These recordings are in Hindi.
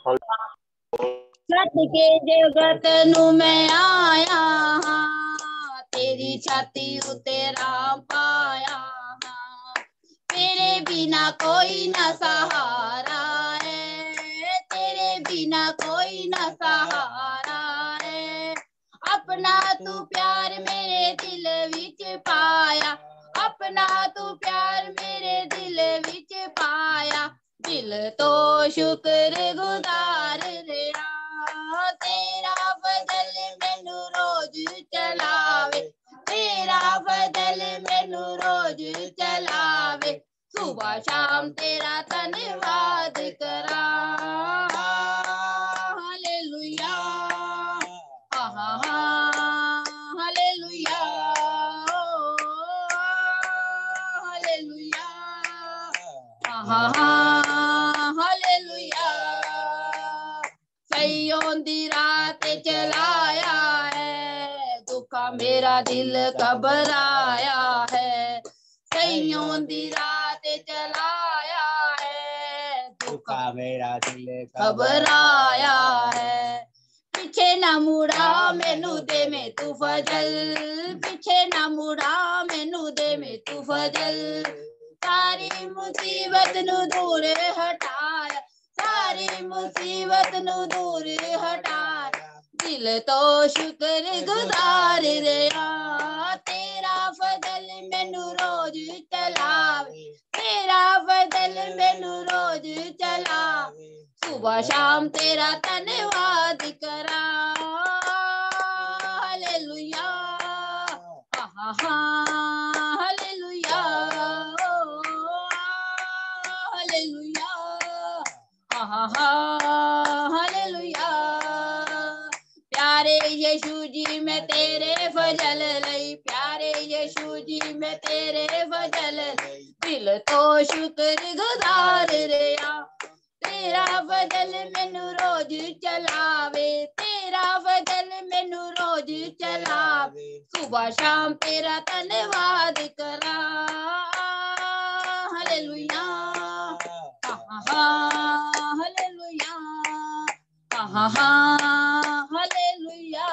छत के जगत नू मैं आया हाँ, तेरी छाती उते राम पाया हाँ, तेरे बिना कोई ना सहारा है, तेरे बिना कोई ना सहारा है। अपना तू प्यार मेरे दिल विच पाया, अपना तू प्यार मेरे दिल विच पाया, दिल तो शुक्र गुजार रहा, तेरा बदल मैनू रोज चलावे, तेरा बदल मैनू रोज चलावे, सुबह शाम तेरा धन्यवाद करा। Hallelujah hallelujah hallelujah hallelujah. सैयों दी रात चलाया है, दुखा मेरा दिल घबराया है, सैयों दी रात चलाया है, दुखा मेरा दिल घबराया है। पीछे ना मुड़ा मैनू दे में तू फजल, पीछे ना मुड़ा मैनू दे में तू फजल, सारी मुसीबत नू दूर हटाया, सारी मुसीबत नू दूर हटाया, दिल तो शुक्र गुजार रहा, तेरा फजल मैनू रोज चलावे, तेरा फजल मैनू रोज चलावे, सुबह शाम तेरा धन्यवाद करा। Hallelujah hallelujah hallelujah hallelujah. प्यारे यीशु जी मैं तेरे फजल लई, प्यारे यीशु जी मैं तेरे फजल लई, दिल तो शुक्र गुजार रहा, तेरा फजल मैनू रोज चलावे, तेरा फजल मैनू रोज चलावे, सुबह शाम तेरा धन्यवाद करा। Hallelujah hallelujah hallelujah.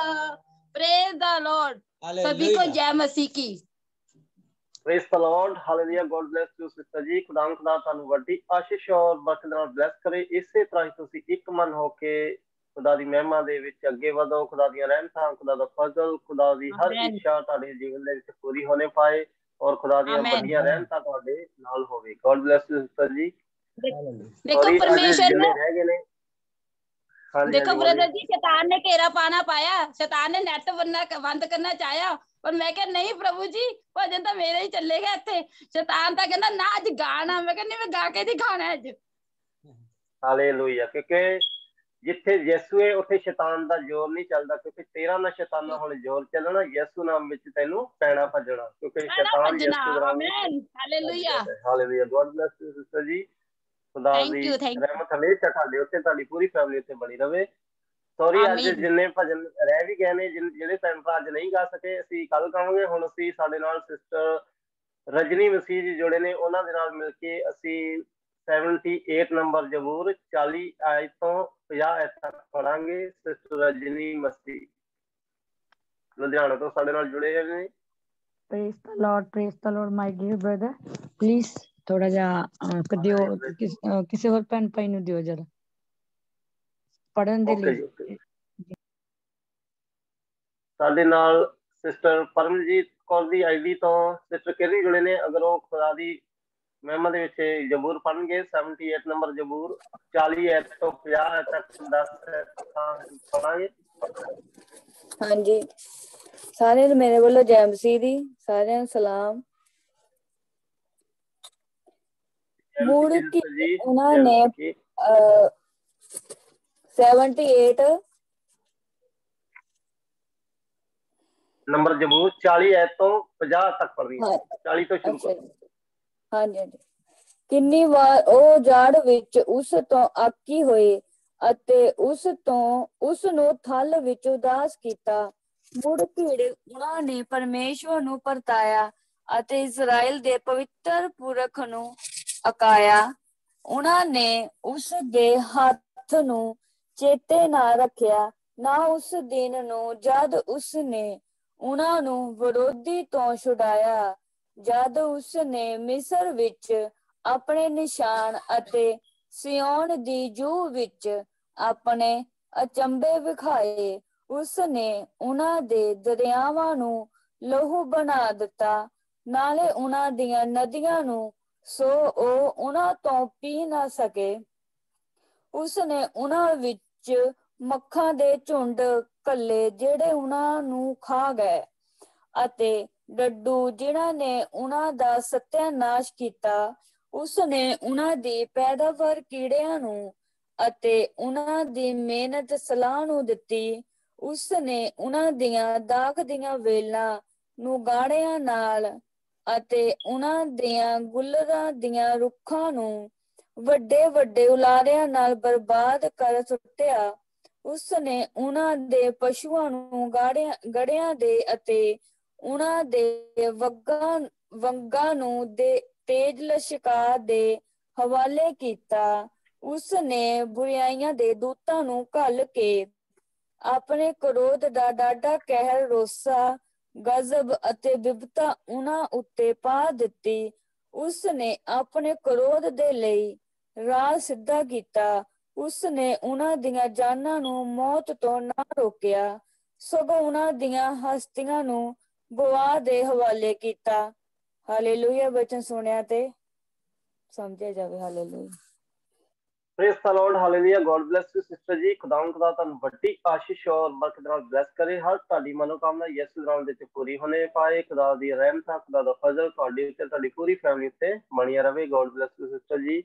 Praise the lord. सभी को जय मसीह की। Praise the lord, hallelujah. God bless you sister ji. खुदा ਤੁਹਾਨੂੰ ਵੱਡੀ ਆਸ਼ੀਸ਼ ਔਰ ਬਰਕਤ ਨਾਲ ਬਲੈਸ ਕਰੇ। ਇਸੇ ਤਰ੍ਹਾਂ ਹੀ ਤੁਸੀਂ ਇੱਕ ਮਨ ਹੋ ਕੇ ਖੁਦਾ ਦੀ ਮਹਿਮਾ ਦੇ ਵਿੱਚ ਅੱਗੇ ਵਧੋ। ਖੁਦਾ ਦੀਆਂ ਰਹਿਮਤਾਂ, ਖੁਦਾ ਦਾ ਫਜ਼ਲ, ਖੁਦਾ ਦੀ ਹਰ ਇੱਛਾ ਤੁਹਾਡੇ ਜੀਵਨ ਦੇ ਵਿੱਚ ਪੂਰੀ ਹੋਣੇ ਪਾਏ ਔਰ ਖੁਦਾ ਦੀਆਂ ਵੱਡੀਆਂ ਰਹਿਮਤਾਂ ਤੁਹਾਡੇ ਨਾਲ ਹੋਵੇ। ਗॉड ब्लेस यू सिस्टर जी। देखो परमेश्वर ने रह गए ने। देखो ब्रदर जी, शैतान ने घेरा पाना पाया, शैतान ने नेट बंद करना चाहया, पर मैं क्या नहीं प्रभु जी, भजन तो मेरे ही चलेगा इत्थे। शैतान तो कहना ना अज गाना, मैं कहनी मैं गा के दिखाना अज। हालेलुया। क्योंकि जिथे यीशु है उत्थे शैतान दा जोर नहीं चलदा, क्योंकि तेरा ना शैताना हुण जोर चलना, यीशु नाम विच तैनू पैना भजना, क्योंकि शैतान यीशु दा नाम। Hallelujah hallelujah. God bless you sister ji. खुदा दी रहमत हमेशा ਤੁਹਾਡੇ ਉੱਤੇ, ਤੁਹਾਡੀ ਪੂਰੀ ਫੈਮਿਲੀ ਉੱਤੇ ਬਣੀ ਰਵੇ। ਸੌਰੀ ਅੱਜ ਜਿੰਨੇ ਭਜਨ ਰਹਿ ਵੀ ਗਏ ਨੇ, ਜਿਹੜੇ ਭੈਣ ਭਰਾ ਅੱਜ ਨਹੀਂ ਗਾ ਸਕੇ, ਅਸੀਂ ਕੱਲ ਗਾਵਾਂਗੇ। ਹੁਣ ਅਸੀਂ ਸਾਡੇ ਨਾਲ ਸਿਸਟਰ ਰਜਨੀ ਮਸੀਹ ਜੀ ਜੁੜੇ ਨੇ, ਉਹਨਾਂ ਦੇ ਨਾਲ ਮਿਲ ਕੇ ਅਸੀਂ 78 ਨੰਬਰ ਜ਼ਬੂਰ 40 ਆਇਤ ਤੋਂ 50 ਆਇਤ ਤੱਕ ਪੜਾਂਗੇ। ਸਿਸਟਰ ਰਜਨੀ ਮਸੀਹ ਲੁਧਿਆਣਾ ਤੋਂ ਸਾਡੇ ਨਾਲ ਜੁੜੇ ਹੋਏ ਨੇ। Praise the Lord, my dear brother. Please थोड़ा जा दियो, किसी और भैन भाई नूं दियो जरा पढ़न दे लई। ਸਾਡੇ ਨਾਲ ਸਿਸਟਰ ਪਰਮਜੀਤ ਕੌਰ ਦੀ ਆਈਡੀ ਤੋਂ ਸਿਸਟਰ ਕਿਹੜੀ ਜੁੜੇ ਨੇ। ਅਗਰ ਉਹ ਖੁਦਾ ਦੀ ਮਹਿਮਾ ਦੇ ਵਿੱਚ ਜ਼ਬੂਰ ਪੜ੍ਹਨਗੇ, 78 ਨੰਬਰ ਜ਼ਬੂਰ 40 ਐਤ ਤੋਂ 50 ਤੱਕ 10 ਪੜਾਂਗੇ। ਹਾਂਜੀ, ਸਾਰਿਆਂ ਨੂੰ ਮੇਰੇ ਵੱਲੋਂ ਜੈ ਮਸੀਹ ਦੀ, ਸਾਰਿਆਂ ਨੂੰ ਸਲਾਮ। ਮੁੜ ਕੇ ਉਹਨਾਂ ਨੇ 78 ਨੰਬਰ ਜ਼ਬੂਰ 40 ਐਤ ਤੋਂ 50 ਤੱਕ ਪੜ੍ਹਨੀ ਹੈ। 40 ਤੋਂ ਸ਼ੁਰੂ ਕਰੋ। ਹਾਂਜੀ ਹਾਂਜੀ। ਕਿੰਨੀ ਵਾਰ ਉਹ ਜਾੜ ਵਿੱਚ ਉਸ ਤੋਂ ਆਕੀ ਹੋਏ ਅਤੇ ਉਸ ਨੂੰ ਥਲ ਵਿੱਚ ਉਦਾਸ ਕੀਤਾ। ਮੁੜ ਭੀੜ ਉਹਨਾਂ ਨੇ ਪਰਮੇਸ਼ਵਰ ਨੂੰ ਪਰਤਾਇਆ ਅਤੇ ਇਸਰਾਇਲ ਦੇ ਪਵਿੱਤਰ ਪੁਰਖ ਨੂੰ ਅਕਾਇਆ। ਉਹਨਾਂ ਨੇ ਉਸ ਦੇ ਹੱਥ ਹੱਥ ਨੂੰ ਚੇਤੇ ਨਾ ਰੱਖਿਆ, ਨਾ ਉਸ ਦਿਨ ਨੂੰ ਜਦ ਉਸਨੇ ਉਹਨਾਂ ਨੂੰ ਵਿਰੋਧੀ ਤੋਂ ਛੁਡਾਇਆ, ਜਦ ਉਸਨੇ ਮਿਸਰ ਵਿੱਚ ਆਪਣੇ ਨਿਸ਼ਾਨ ਅਤੇ ਸਿਯੋਨ ਦੀ ਜੂਹ ਵਿੱਚ ਆਪਣੇ ਅਚੰਭੇ ਵਿਖਾਏ। ਉਸਨੇ ਉਹਨਾਂ ਦੇ ਦਰਿਆਵਾਂ ਨੂੰ ਲਹੂ ਬਣਾ ਦਿੱਤਾ, ਨਾਲੇ ਉਹਨਾਂ ਦੀਆਂ ਨਦੀਆਂ ਨੂੰ, ਸੋ ਉਹ ਉਹਨਾਂ ਤੋਂ ਪੀ ਨਾ ਸਕੇ। ਉਸਨੇ ਉਹਨਾਂ ਵਿੱਚ ਮੱਖਾਂ ਦੇ ਝੁੰਡ ਘੱਲੇ ਜਿਹੜੇ ਉਹਨਾਂ ਨੂੰ ਖਾ ਗਏ, ਅਤੇ ਡੱਡੂ ਜਿਨ੍ਹਾਂ ਨੇ ਉਹਨਾਂ ਦਾ ਸਤਿਆਨਾਸ਼ ਕੀਤਾ। ਉਸਨੇ ਉਹਨਾਂ ਦੀ ਪੈਦਾਵਾਰ ਕੀੜਿਆਂ ਨੂੰ ਅਤੇ ਉਹਨਾਂ ਦੀ ਮਿਹਨਤ ਸਲਾਹ ਨੂੰ ਦਿੱਤੀ। ਉਸਨੇ ਉਹਨਾਂ ਦੀਆਂ ਦਾਖ ਦੀਆਂ ਵੇਲਾਂ ਨੂੰ ਗਾੜਿਆਂ ਨਾਲ ਅਤੇ ਉਹਨਾਂ ਦੀਆਂ ਗੁਲਰਾਂ ਦੀਆਂ ਰੁੱਖਾਂ ਨੂੰ ਵੱਡੇ ਵੱਡੇ ਉਲਾਰਿਆਂ ਨਾਲ ਬਰਬਾਦ ਕਰ ਸੁੱਟਿਆ। ਉਸਨੇ ਉਹਨਾਂ ਦੇ ਪਸ਼ੂਆਂ ਨੂੰ ਗੜਿਆਂ ਦੇ ਅਤੇ ਉਹਨਾਂ ਦੇ ਵੰਗਾਂ ਨੂੰ ਤੇਜ ਲਸ਼ਕਾਰ ਦੇ ਹਵਾਲੇ ਕੀਤਾ। ਉਸਨੇ ਬੁਰਾਈਆਂ ਦੇ ਦੂਤਾਂ ਨੂੰ ਘੱਲ ਕੇ ਆਪਣੇ ਕ੍ਰੋਧ ਦਾ ਡਾਢਾ ਕਹਿਰ, ਰੋਸਾ, ਗਜ਼ਬ ਅਤੇ ਬਿਪਤਾ ਉਹਨਾਂ ਉੱਤੇ ਪਾ ਦਿੱਤੀ। ਉਸਨੇ ਆਪਣੇ ਕ੍ਰੋਧ ਦੇ ਲਈ ਰਾਹ ਸਿੱਧਾ ਕੀਤਾ। ਉਸਨੇ ਉਹਨਾਂ ਦੀਆਂ ਜਾਨਾਂ ਨੂੰ ਮੌਤ ਤੋਂ ਨਾ ਰੋਕਿਆ, ਸਗੋਂ ਉਹਨਾਂ ਦੀਆਂ ਹਸਤੀਆਂ ਨੂੰ ਗਵਾਹ ਦੇ ਹਵਾਲੇ ਕੀਤਾ। ਹਾਲੇਲੂਇਆ। ਬਚਨ ਸੁਣਿਆ ਤੇ ਸਮਝਿਆ ਜਾਵੇ। Hallelujah. Praise the lord, hallelujah. God bless you sister ji. खुदावंद खुदा ਤੁਹਾਨੂੰ ਵੱਡੀ ਆਸ਼ੀਸ਼ ਔਰ ਬਰਕਤ ਨਾਲ ਬਲੈਸ ਕਰੇ। ਹਰ ਤੁਹਾਡੀ ਮਨੋਕਾਮਨਾ ਯਿਸੂ ਨਾਮ ਦੇ ਵਿੱਚ ਪੂਰੀ ਹੋਣੇ ਪਾਏ। ਖੁਦਾ ਦੀ ਰਹਿਮਤ, ਖੁਦਾ ਦਾ ਫਜ਼ਲ ਤੁਹਾਡੇ ਉੱਤੇ, ਤੁਹਾਡੀ ਪੂਰੀ ਫੈਮਿਲੀ ਉੱਤੇ ਬਣਿਆ ਰਵੇ। ਗॉड ब्लेस यू सिस्टर जी।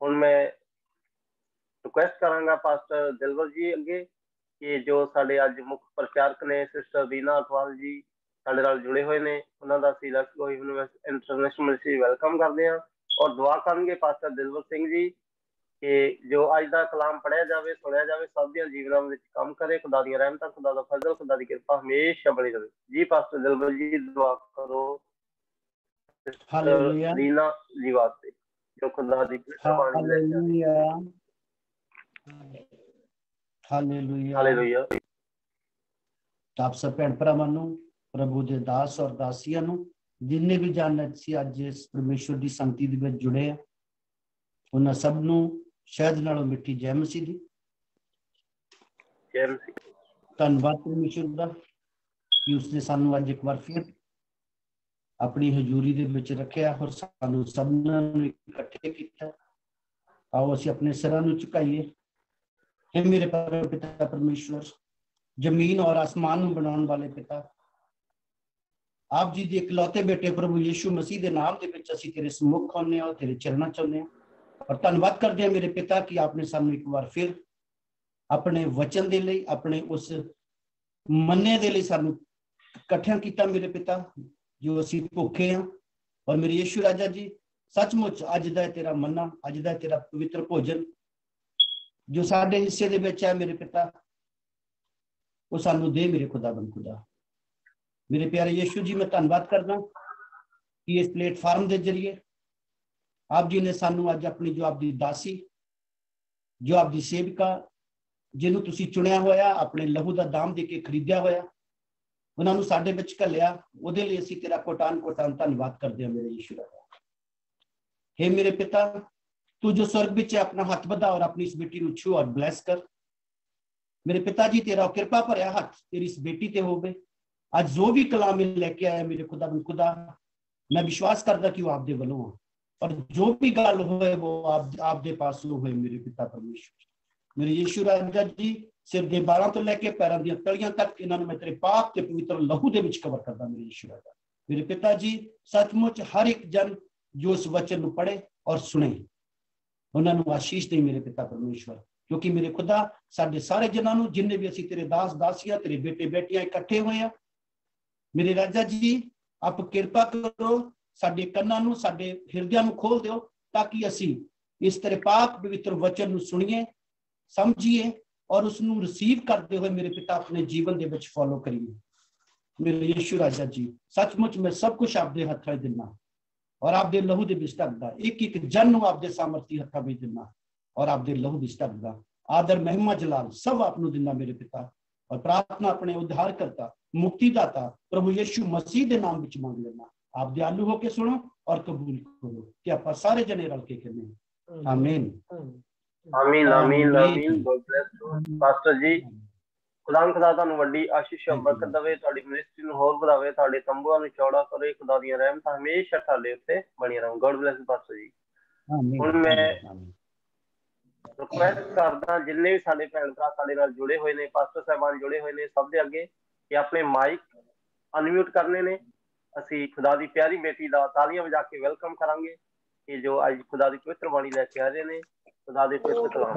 ਹੁਣ ਮੈਂ ਰਿਕੁਐਸਟ ਕਰਾਂਗਾ ਪਾਸਟਰ ਦਿਲਵਰ ਜੀ ਅੱਗੇ ਕਿ ਜੋ ਸਾਡੇ ਅੱਜ ਮੁੱਖ ਪ੍ਰਚਾਰਕ ਨੇ ਸਿਸਟਰ ਬੀਨਾ ਅਟਵਾਲ ਜੀ ਸਾਡੇ ਨਾਲ ਜੁੜੇ ਹੋਏ ਨੇ, ਉਹਨਾਂ ਦਾ ਅਸੀਂ ਇੰਟਰਨੈਸ਼ਨਲ ਮਿਨਿਸਟਰੀ ਵੈਲਕਮ ਕਰਦੇ ਹਾਂ ਔਰ ਦੁਆ ਕਰਨਗੇ ਪਾਸਟਰ ਦਿਲਵਰ ਸਿੰਘ ਜੀ ਕਿ ਜੋ ਅੱਜ ਦਾ ਕਲਾਮ ਪੜ੍ਹਿਆ ਜਾਵੇ, ਸੁਣਿਆ ਜਾਵੇ, ਸਭ ਦੀਆਂ ਜੀਵਨਾਂ ਵਿੱਚ ਕੰਮ ਕਰੇ। ਖੁਦਾ ਦੀਆਂ ਰਹਿਮਤਾਂ, ਖੁਦਾ ਦਾ ਫਜ਼ਲ, ਖੁਦਾ ਦੀ ਕਿਰਪਾ ਹਮੇਸ਼ਾ ਬਣੀ ਰਹੇ ਜੀ। ਪਾਸਟਰ ਦਿਲਵਰ ਜੀ ਦੁਆ ਕਰੋ हालेलुया रीना जी वास्ते जो खुदा दी हालेलुया हालेलुया। हालेलुया। ਆਪ ਸਭ ਭੈਣ ਭਰਾਵਾਂ ਨੂੰ, ਪ੍ਰਭੂ ਦੇ ਦਾਸ ਔਰ ਦਾਸੀਆਂ ਨੂੰ, ਜਿੰਨੇ ਵੀ ਜਾਣਤ ਸੀ ਅੱਜ ਇਸ ਪਰਮੇਸ਼ਵਰ ਦੀ ਸੰਗਤੀ ਦੇ ਵਿੱਚ ਜੁੜੇ ਆ, ਉਹਨਾਂ ਸਭ ਨੂੰ ਸ਼ਹਿਦ ਨਾਲੋਂ ਮਿੱਠੀ ਜੈ ਮਸੀਹ ਦੀ। ਧੰਨਵਾਦ ਪਰਮੇਸ਼ਵਰ ਦਾ ਕਿ ਉਸਨੇ ਸਾਨੂੰ ਅੱਜ ਇੱਕ ਵਾਰ ਫਿਰ ਆਪਣੀ ਹਜ਼ੂਰੀ ਦੇ ਵਿੱਚ ਰੱਖਿਆ ਔਰ ਸਾਨੂੰ ਸਭਨਾਂ ਨੂੰ ਇਕੱਠੇ ਕੀਤਾ। ਆਓ ਅਸੀਂ ਆਪਣੇ ਸਿਰਾਂ ਨੂੰ ਝੁਕਾਈਏ। हे मेरे पिता परमेश्वर, जमीन और आसमान ਨੂੰ ਬਣਾਉਣ ਵਾਲੇ ਪਿਤਾ, ਆਪ ਜੀ ਦੇ ਇਕਲੌਤੇ ਬੇਟੇ ਪ੍ਰਭੂ ਯਿਸੂ ਮਸੀਹ ਦੇ ਨਾਮ ਦੇ ਵਿੱਚ ਅਸੀਂ ਤੇਰੇ ਸਮੁਖ ਆਉਂਦੇ ਹਾਂ, ਤੇਰੇ ਚਰਨਾਂ ਚ ਆਉਂਦੇ ਹਾਂ ਔਰ ਧੰਨਵਾਦ ਕਰਦੇ ਹਾਂ ਮੇਰੇ ਪਿਤਾ ਕਿ ਆਪਨੇ ਸਾਨੂੰ ਇੱਕ ਵਾਰ ਫਿਰ ਆਪਣੇ ਵਚਨ ਦੇ ਲਈ, ਆਪਣੇ ਉਸ ਮੰਨੇ ਦੇ ਲਈ ਸਾਨੂੰ ਇਕੱਠਿਆਂ ਕੀਤਾ ਮੇਰੇ ਪਿਤਾ, ਜੋ ਅਸੀਂ ਭੁੱਖੇ ਹਾਂ। ਔਰ ਮੇਰੇ ਯਿਸੂ ਰਾਜਾ ਜੀ, ਸੱਚਮੁੱਚ ਅੱਜ ਦਾ ਤੇਰਾ ਮੰਨਾ, ਅੱਜ ਦਾ ਤੇਰਾ ਪਵਿੱਤਰ ਭੋਜਨ ਜੋ ਸਾਡੇ ਹਿੱਸੇ ਦੇ ਵਿੱਚ ਹੈ ਮੇਰੇ ਪਿਤਾ, ਉਹ ਸਾਨੂੰ ਦੇ ਮੇਰੇ ਖੁਦਾਵੰਦ ਖੁਦਾ। ਮੇਰੇ ਪਿਆਰੇ ਯਿਸੂ ਜੀ, ਮੈਂ ਧੰਨਵਾਦ ਕਰਦਾ ਕਿ ਇਸ ਪਲੇਟਫਾਰਮ ਦੇ ਜਰੀਏ ਆਪ ਜੀ ਨੇ ਸਾਨੂੰ ਅੱਜ ਆਪਣੀ ਜੋ ਆਪਦੀ ਦਾਸੀ, ਜੋ ਆਪਦੀ ਸੇਵਿਕਾ, ਜਿਹਨੂੰ ਤੁਸੀਂ ਚੁਣਿਆ ਹੋਇਆ, ਆਪਣੇ ਲਹੂ ਦਾ ਦਾਮ ਦੇ ਕੇ ਖਰੀਦਿਆ ਹੋਇਆ, ਉਹਨਾਂ ਨੂੰ ਸਾਡੇ ਵਿੱਚ ਘੱਲਿਆ, ਉਹਦੇ ਲਈ ਅਸੀਂ ਤੇਰਾ ਕੋਟਾਨ ਕੋਟਾਨ ਧੰਨਵਾਦ ਕਰਦੇ ਹਾਂ ਮੇਰੇ ਯਿਸੂ ਦਾ। हे ਮੇਰੇ ਪਿਤਾ, तू जो स्वर्ग विच अपना हाथ बढ़ा और अपनी इस बेटी ਨੂੰ छू और ब्लैस कर। मेरे पिता जी, तेरा कृपा भरिया हाथ तेरी इस बेटी ते होवे। आज जो भी कलाम लेके आया मेरे खुदा, मैं विश्वास करदा कि वो आप दे वलों और जो भी गल होए वो आप दे पासों होए मेरे पिता परमेश्वर। मेरे यीशु राजा जी, सिर दे बालों तो लेके पैरों दी तलियां तक इन्हां नूं मैं तेरे पाप ते पवित्र लहू दे विच कवर करदा मेरे यीशु राजा। मेरे पिता जी, सचमुच हर एक जन जो इस वचन नूं पढ़े और सुने, ਉਹਨਾਂ ਨੂੰ ਆਸ਼ੀਸ਼ ਦੇ ਮੇਰੇ ਪਿਤਾ ਪਰਮੇਸ਼ਵਰ, ਕਿਉਂਕਿ ਮੇਰੇ ਖੁਦਾ ਸਾਡੇ ਸਾਰੇ ਜਨਾਂ ਨੂੰ, ਜਿੰਨੇ ਵੀ ਅਸੀਂ ਤੇਰੇ ਦਾਸ ਦਾਸੀਆਂ, ਤੇਰੇ ਬੇਟੇ ਬੇਟੀਆਂ ਇਕੱਠੇ ਹੋਏ ਆ, ਮੇਰੇ ਰਾਜਾ ਜੀ ਆਪ ਕਿਰਪਾ ਕਰੋ, ਸਾਡੇ ਕੰਨਾਂ ਨੂੰ, ਸਾਡੇ ਹਿਰਦਿਆਂ ਨੂੰ ਖੋਲ ਦਿਓ ਤਾਂ ਕਿ ਅਸੀਂ ਇਸ ਤੇਰੇ ਪਾਕ ਪਵਿੱਤਰ ਵਚਨ ਨੂੰ ਸੁਣੀਏ, ਸਮਝੀਏ ਔਰ ਉਸ ਨੂੰ ਰਿਸੀਵ ਕਰਦੇ ਹੋਏ ਮੇਰੇ ਪਿਤਾ ਆਪਣੇ ਜੀਵਨ ਦੇ ਵਿੱਚ ਫੋਲੋ ਕਰੀਏ। ਮੇਰੇ ਯਿਸੂ ਰਾਜਾ ਜੀ, ਸੱਚਮੁੱਚ ਮੈਂ ਸਭ ਕੁਝ ਆਪਦੇ ਹੱਥਾਂ 'ਚ ਦਿੰਦਾ और आप दे लहू दे विच ढकदा, एक एक जन नूं आप दे सामर्थी हत्थां विच दिंदा और आप दे लहू विच ढकदा। आदर महिमा जलाल सब आपको दिंदा मेरे पिता, और प्रार्थना अपने उद्धार करता मुक्तिदाता प्रभु यीशु मसीह के नाम विच मांग लेना। आप दयालु होके सुनो और कबूल करो कि आप सारे जने रल के करें। आमीन आमीन आमीन आमीन। गॉड ब्लेस यू पास्टर जी। खुदा ਤੁਹਾਨੂੰ ਵੱਡੀ ਆਸ਼ੀਸ਼ ਬਰਕਤ ਦੇਵੇ, ਤੁਹਾਡੀ ਮਿਨਿਸਟਰੀ ਨੂੰ ਹੋਰ ਵਧਾਵੇ, ਤੁਹਾਡੇ ਤੰਬੂਆਂ ਨੂੰ ਚੌੜਾ ਕਰੇ, ਖੁਦਾ ਦੀਆਂ ਰਹਿਮਤਾਂ ਹਮੇਸ਼ਾ ਤੁਹਾਡੇ ਉੱਤੇ ਬਣੀਆਂ ਰਹਿਣ। ਗॉड ब्लेस यू ਪਾਸਟਰ ਜੀ। ਹੁਣ ਮੈਂ ਰਿਕੁਐਸਟ ਕਰਦਾ ਜਿੰਨੇ ਵੀ ਸਾਡੇ ਭੈਣ ਭਰਾ ਸਾਡੇ ਨਾਲ ਜੁੜੇ ਹੋਏ ਨੇ, ਪਾਸਟਰ ਸਾਹਿਬਾਨ ਜੁੜੇ ਹੋਏ ਨੇ, ਸਭ ਦੇ ਅੱਗੇ ਕਿ ਆਪਣੇ ਮਾਈਕ ਅਨਮਿਊਟ ਕਰਨੇ ਨੇ। ਅਸੀਂ ਖੁਦਾ ਦੀ ਪਿਆਰੀ ਬੇਟੀ ਦਾ ਤਾਲੀਆਂ ਵਜਾ ਕੇ ਵੈਲਕਮ ਕਰਾਂਗੇ ਕਿ ਜੋ ਅੱਜ ਖੁਦਾ ਦੀ ਪਵਿੱਤਰ ਬਾਣੀ ਲੈ ਕੇ ਆ ਰਹੇ ਨੇ। ਖੁਦਾ ਦੇ ਪਵਿੱਤਰ ਕਲਾਮ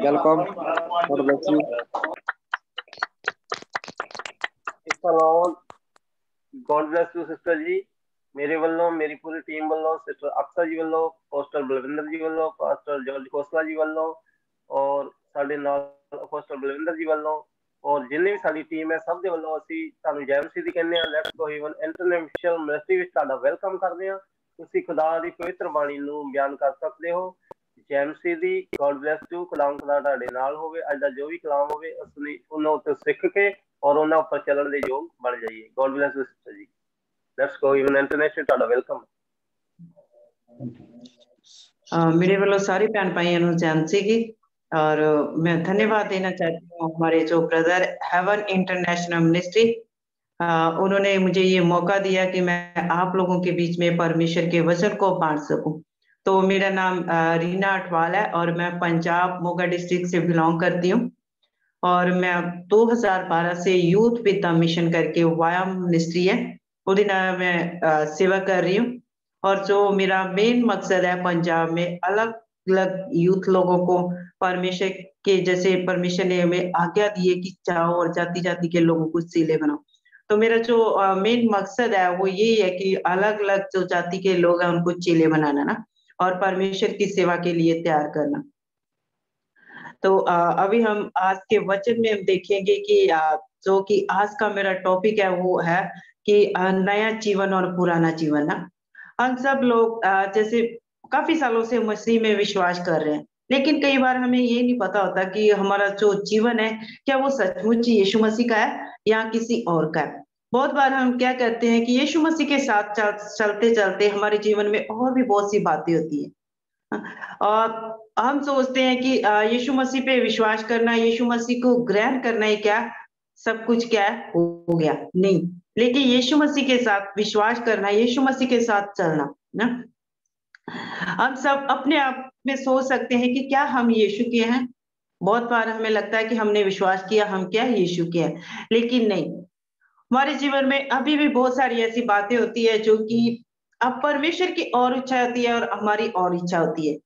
welcome. God bless you. God bless you sister ji. मेरे वालों, मेरी पूरी टीम वालों, सिस्टर अक्सर जी वालों, पास्टर बलविंदर जी वालों, पास्टर जॉर्ज खोसला जी वालों और साडे नाल पास्टर बलविंदर जी वालों और जिन्हें भी साडी टीम है सब दे वालों ਅਸੀਂ ਤੁਹਾਨੂੰ ਜੈ ਮਸੀਹ ਦੀ ਕਹਿੰਦੇ ਆ। ਲੈਟਸ ਗੋ ਹੀਵਨ ਇੰਟਰਨੈਸ਼ਨਲ ਮਿਨਿਸਟਰੀ ਵਿੱਚ ਤੁਹਾਡਾ ਵੈਲਕਮ ਕਰਦੇ ਆ। ਤੁਸੀਂ ਖੁਦਾ ਦੀ ਪਵਿੱਤਰ ਬਾਣੀ ਨੂੰ ਬਿਆਨ ਕਰ ਸਕਦੇ ਹੋ। ਜੈ ਮਸੀਹ ਦੀ। God bless you. ਕਲਾਮ ਖੁਦਾ ਤੁਹਾਡੇ ਨਾਲ ਹੋਵੇ। ਅੱਜ ਦਾ ਜੋ ਵੀ ਕਲਾਮ ਹੋਵੇ ਅਸੀਂ ਉਹਨਾਂ ਉੱਤੇ ਸਿੱਖ ਕੇ और उन्होंने ऊपर चलने के योग बढ़ जाइए। God bless you sister ji. Let's go even international ਤੁਹਾਡਾ वेलकम। मेरे वालों सारी भैन भाइयों ਨੂੰ ਜੈ ਮਸੀਹ की और मैं धन्यवाद देना चाहती हूँ हमारे जो ब्रदर हेवन इंटरनेशनल मिनिस्ट्री, उन्होंने मुझे ये मौका दिया कि मैं आप लोगों के बीच में परमेश्वर के वचन को बांट सकूं। तो मेरा नाम रीना अटवाल है और मैं पंजाब मोगा डिस्ट्रिक्ट से बिलोंग करती हूँ और मैं 2012 से यूथ पिता मिशन करके वाया मिनिस्ट्री है उदी नाल मैं सेवा कर रही हूँ। और जो मेरा मेन मकसद है पंजाब में अलग अलग यूथ लोगों को परमेश्वर के जैसे परमेश्वर ने हमें आज्ञा दी है कि जाओ और जाति जाति के लोगों को चेले बनाओ। तो मेरा जो मेन मकसद है वो यही है कि अलग अलग जो जाति के लोग हैं उनको चेले बनाना ना और परमेश्वर की सेवा के लिए तैयार करना। तो अभी हम आज के वचन में हम देखेंगे कि जो कि आज का मेरा टॉपिक है वो है कि नया जीवन और पुराना जीवन ना। हम सब लोग जैसे काफी सालों से मसीह में विश्वास कर रहे हैं, लेकिन कई बार हमें ये नहीं पता होता कि हमारा जो जीवन है क्या वो सचमुच यीशु मसीह का है या किसी और का है। बहुत बार हम क्या करते हैं कि यीशु मसीह के साथ चलते चलते हमारे जीवन में और भी बहुत सी बातें होती है और हम सोचते हैं कि यीशु मसीह पे विश्वास करना, यीशु मसीह को ग्रहण करना है क्या सब कुछ क्या है हो गया, नहीं। लेकिन यीशु मसीह के साथ विश्वास करना, यीशु मसीह के साथ चलना ना। हम सब अपने आप में सोच सकते हैं कि क्या हम यीशु के हैं। बहुत बार हमें लगता है कि हमने विश्वास किया हम क्या यीशु के हैं, लेकिन नहीं। हमारे जीवन में अभी भी बहुत सारी ऐसी बातें होती है जो कि अब परमेश्वर की और इच्छा होती है और हमारी और इच्छा होती है।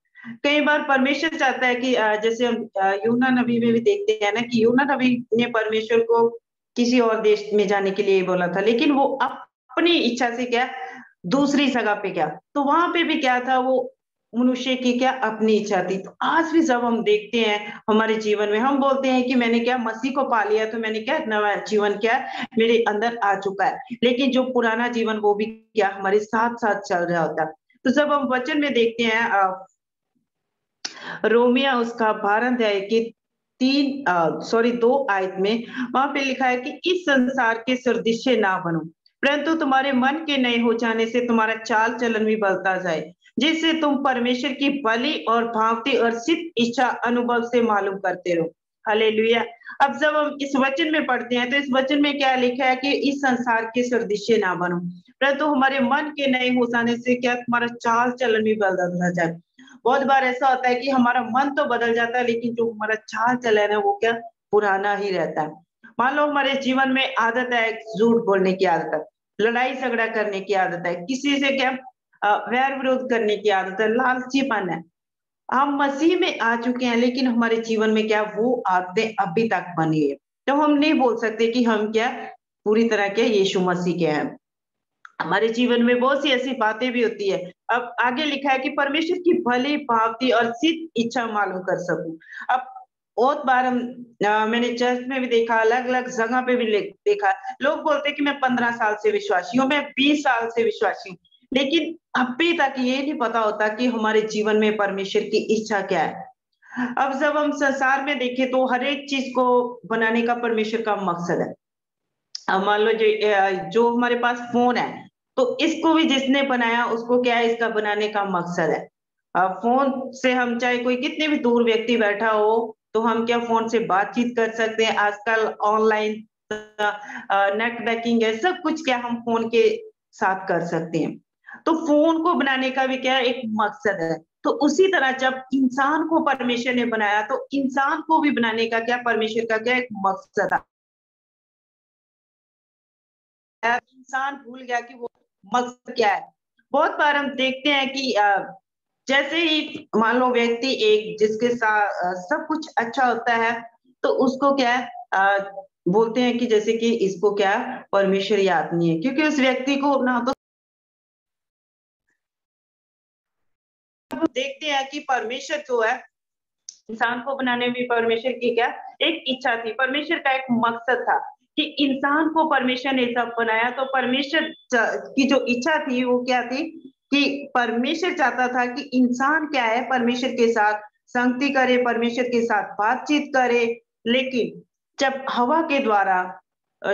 कई बार परमेश्वर चाहता है कि जैसे हम यूना नबी में भी देखते हैं ना कि यूना नबी ने परमेश्वर को किसी और देश में जाने के लिए बोला था, लेकिन वो अपनी इच्छा से क्या दूसरी जगह पे क्या, तो वहां पे भी क्या था वो मनुष्य की क्या अपनी इच्छा थी। तो आज भी जब हम देखते हैं हमारे जीवन में हम बोलते हैं कि मैंने क्या मसीह को पा लिया तो मैंने क्या नया जीवन क्या मेरे अंदर आ चुका है, लेकिन जो पुराना जीवन वो भी क्या हमारे साथ साथ चल रहा होता है। तो जब हम वचन में देखते हैं रोमिया उसका 12 अध्याय के 2 आयत में वहां पे लिखा है कि इस संसार के सदृश्य ना बनो, परंतु तुम्हारे मन के नए हो जाने से तुम्हारा चाल चलन भी बदलता जाए, जिससे तुम परमेश्वर की भली और भावती और सिद्ध इच्छा अनुभव से मालूम करते रहो। हालेलुया। अब जब हम इस वचन में पढ़ते हैं तो इस वचन में क्या लिखा है कि इस संसार के सदृश्य ना बनो, परंतु हमारे मन के नए हो जाने से क्या तुम्हारा चाल चलन भी बदलता जाए। बहुत बार ऐसा होता है कि हमारा मन तो बदल जाता है लेकिन जो हमारा चाल चलन है वो क्या पुराना ही रहता है। मान लो हमारे जीवन में आदत है झूठ बोलने की आदत है, लड़ाई झगड़ा करने की आदत है, किसी से क्या वैर विरोध करने की आदत है, लालचीपन है। हम मसीह में आ चुके हैं लेकिन हमारे जीवन में क्या वो आदतें अभी तक बनी है, तो हम नहीं बोल सकते कि हम क्या पूरी तरह के यीशु मसीह के हैं। हमारे जीवन में बहुत सी ऐसी बातें भी होती है। अब आगे लिखा है कि परमेश्वर की भली भावती और सिद्ध इच्छा मालूम कर सकूं। अब बहुत बार मैंने चर्च में भी देखा, अलग अलग जगह पे भी देखा, लोग बोलते हैं कि मैं 15 साल से विश्वासी हूँ, मैं 20 साल से विश्वासी हूँ, लेकिन अभी तक ये नहीं पता होता कि हमारे जीवन में परमेश्वर की इच्छा क्या है। अब जब हम संसार में देखें तो हर एक चीज को बनाने का परमेश्वर का मकसद है। अब मान लो जो हमारे पास फोन है, तो इसको भी जिसने बनाया उसको क्या है, इसका बनाने का मकसद है। अब फोन से हम चाहे कोई कितने भी दूर व्यक्ति बैठा हो, तो हम क्या फोन से बातचीत कर सकते हैं। आजकल ऑनलाइन नेट बैंकिंग है, सब कुछ क्या हम फोन के साथ कर सकते हैं। तो फोन को बनाने का भी क्या एक मकसद है। तो उसी तरह जब इंसान को परमेश्वर ने बनाया, तो इंसान को भी बनाने का क्या परमेश्वर का क्या एक मकसद था। इंसान भूल गया कि वो मकसद क्या है। बहुत बार हम देखते हैं कि जैसे ही मान लो व्यक्ति एक जिसके साथ सब कुछ अच्छा होता है, तो उसको क्या है बोलते हैं कि जैसे कि इसको क्या परमेश्वर याद नहीं है, क्योंकि उस व्यक्ति को ना तो देखते हैं कि परमेश्वर जो है इंसान को बनाने में परमेश्वर की क्या एक इच्छा थी, परमेश्वर का एक मकसद था कि इंसान को परमेश्वर ने सब बनाया। तो परमेश्वर की जो इच्छा थी वो क्या थी कि परमेश्वर चाहता था कि इंसान क्या है परमेश्वर के साथ संगति करे, परमेश्वर के साथ बातचीत करे। लेकिन जब हवा के द्वारा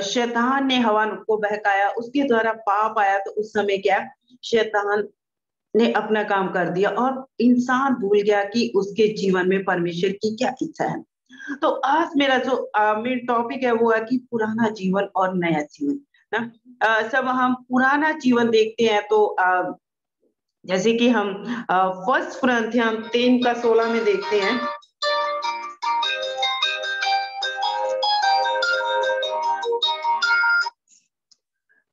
शैतान ने हवा को बहकाया, उसके द्वारा पाप आया, तो उस समय क्या शैतान ने अपना काम कर दिया और इंसान भूल गया कि उसके जीवन में परमेश्वर की क्या इच्छा है। तो आज मेरा जो मेन टॉपिक है वो है कि पुराना जीवन और नया जीवन ना। सब हम पुराना जीवन देखते हैं तो जैसे कि हम फर्स्ट कुरिन्थियन 3:16 में देखते हैं।